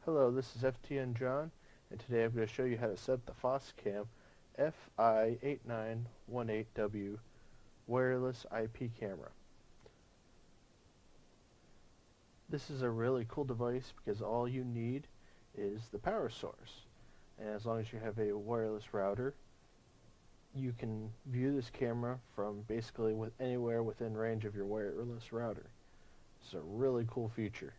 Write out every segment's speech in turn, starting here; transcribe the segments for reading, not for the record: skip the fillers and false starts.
Hello, this is FTN John, and today I'm going to show you how to set the Foscam FI8918W wireless IP camera. This is a really cool device because all you need is the power source. And as long as you have a wireless router, you can view this camera from basically anywhere within range of your wireless router. It's a really cool feature.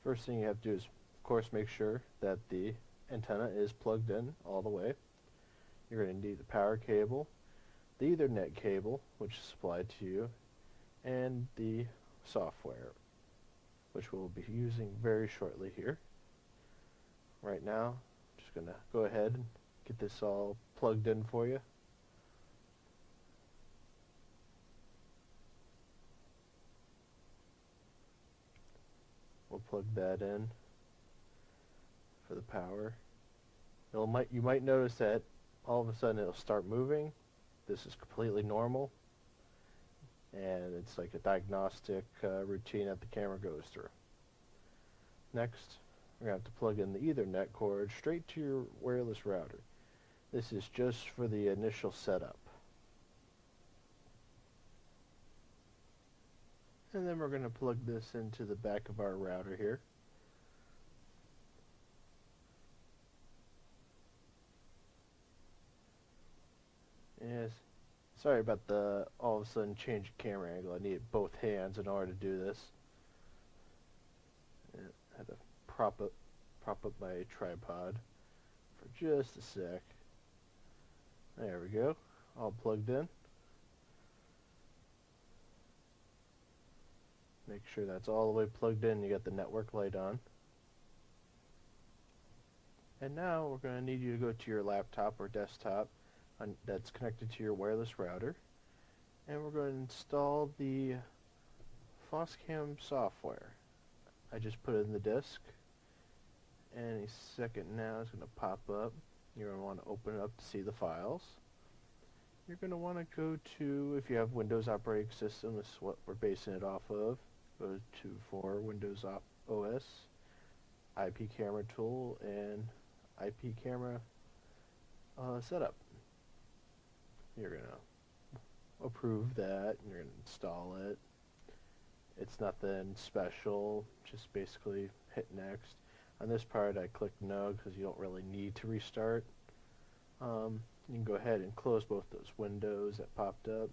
First thing you have to do is, of course, make sure that the antenna is plugged in all the way. You're going to need the power cable, the Ethernet cable, which is supplied to you, and the software, which we'll be using very shortly here. Right now, I'm just going to go ahead and get this all plugged in for you. We'll plug that in for the power. You might notice that all of a sudden it'll start moving. This is completely normal, and it's like a diagnostic routine that the camera goes through. Next, we're going to have to plug in the Ethernet cord straight to your wireless router. This is just for the initial setup. And then we're going to plug this into the back of our router here. Yes, sorry about the all of a sudden change of camera angle. I needed both hands in order to do this. I had to prop up my tripod for just a sec. There we go, all plugged in. Make sure that's all the way plugged in. You got the network light on. And now we're going to need you to go to your laptop or desktop that's connected to your wireless router, and we're going to install the Foscam software. I just put it in the disk. Any second now it's going to pop up. You're going to want to open it up to see the files. You're going to want to go to, if you have Windows operating system, this is what we're basing it off of. Go to for Windows OS, IP camera tool, and IP camera setup. You're going to approve that, and you're going to install it. It's nothing special, just basically hit next. On this part I click no because you don't really need to restart. You can go ahead and close both those windows that popped up.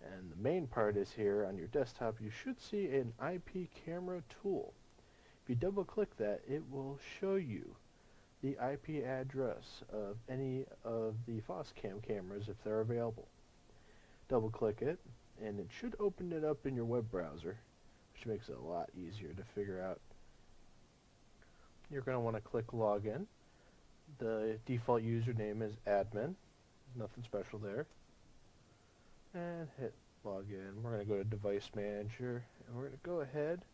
And the main part is here on your desktop. You should see an IP camera tool. If you double click that, it will show you the IP address of any of the Foscam cameras if they're available. Double click it, and it should open it up in your web browser, which makes it a lot easier to figure out. You're going to want to click login. The default username is admin. Nothing special there. And hit login. We're going to go to device manager, and we're going to go ahead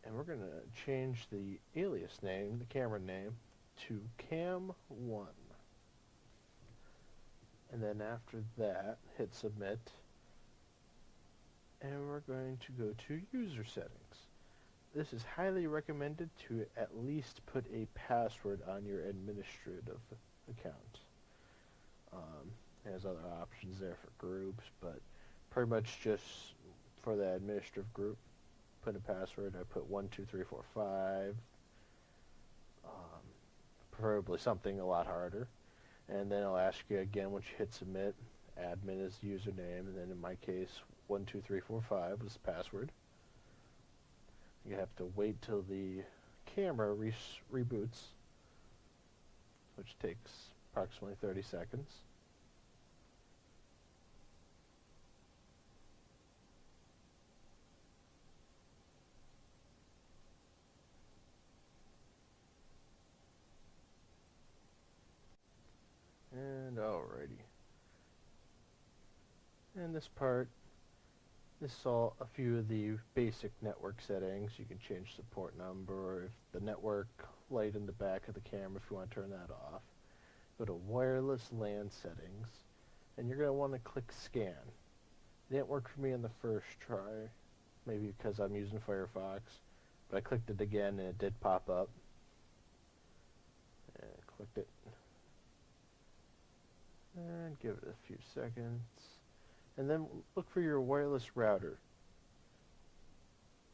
and we're going to change the alias name, the camera name, to cam1. And then after that, hit submit, and we're going to go to user settings. This is highly recommended to at least put a password on your administrative account. There's other options there for groups, but pretty much just for the administrative group, put a password. I put 12345, preferably something a lot harder, and then I'll ask you again once you hit submit. Admin is the username, and then in my case 12345 was the password. You have to wait till the camera reboots, which takes approximately 30 seconds. And alrighty. And this part, this is all a few of the basic network settings. You can change the port number, if the network light in the back of the camera, if you want to turn that off. Go to wireless LAN settings, and you're going to want to click scan. It didn't work for me on the first try, maybe because I'm using Firefox. But I clicked it again and it did pop up. And clicked it. And give it a few seconds. And then look for your wireless router.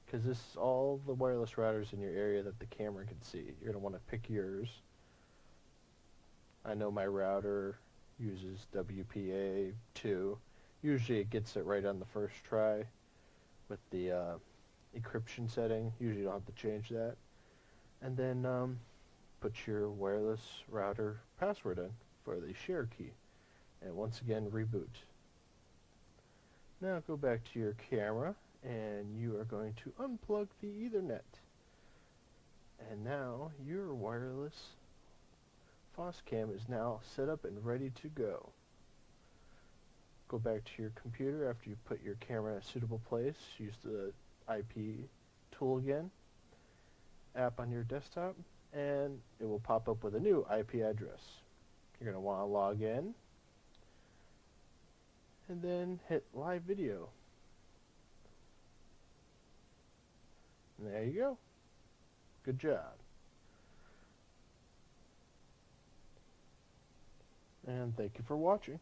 Because this is all the wireless routers in your area that the camera can see. You're going to want to pick yours. I know my router uses WPA2. Usually it gets it right on the first try with the encryption setting. Usually you don't have to change that. And then put your wireless router password in for the share key. And once again, reboot. Now go back to your camera and you are going to unplug the Ethernet. And now your wireless Foscam is now set up and ready to go. Go back to your computer after you put your camera in a suitable place. Use the IP tool again. App on your desktop, and it will pop up with a new IP address. You're going to want to log in, and then hit live video. And there you go. Good job. And thank you for watching.